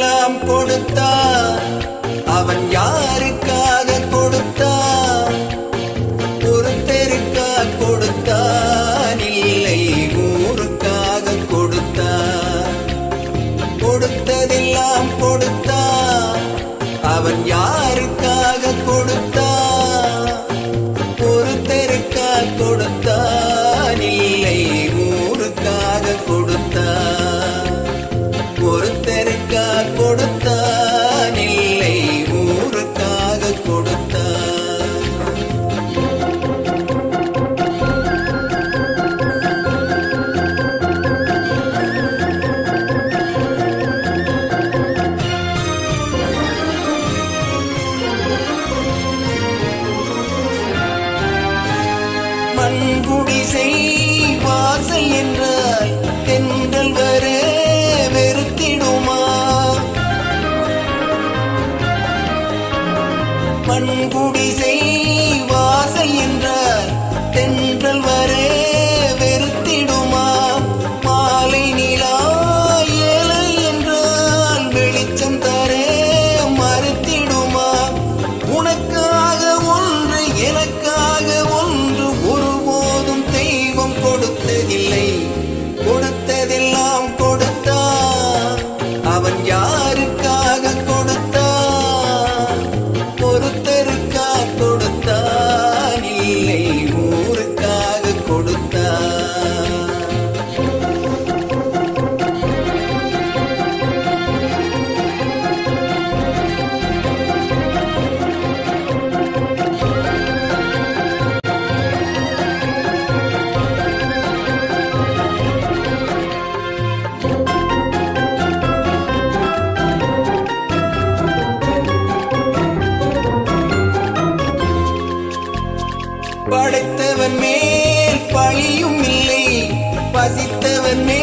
கொடுத்ததெல்லாம் கொடுத்தான். அவன் யாருக்காக கொடுத்தான்? ஒருத்தருக்காக கொடுத்தான், இல்லை ஊருக்காக கொடுத்தான். கொடுத்ததெல்லாம் கொடுத்தான். அவன் யாருக்காக கொடுத்தான்? ஒருத்தருக்காக கொடுத்தான், இல்லை ஊருக்காக கொடுத்தான். ஒருத்தருக்காக கொடுத்தான், இல்லை ஊருக்காக கொடுத்தான். மண்குடிசை வாசல் என்றால் தென்றல் வர வெறுத்திடுமா? மண்குடிசை வாசல் என்றால் தென்றல் வர வெறுத்திடுமா? மாலை நிலா ஏழை என்றால் வெளிச்சம் தர மறுத்திடுமா? உனக்காக ஒன்று எனக்காக ஒன்று ஒருபோதும் தெய்வம் கொடுத்ததில்லை. கொடுத்ததெல்லாம் கொடுத்தான். அவன் யாருக்காக கொடுத்தான்? ஒருத்தருக்காக கொடுத்தான், இல்லை ஊருக்காக கொடுத்தான். படைத்தவன் மேல் பழியும் இல்லை, பசித்தவன் மேல்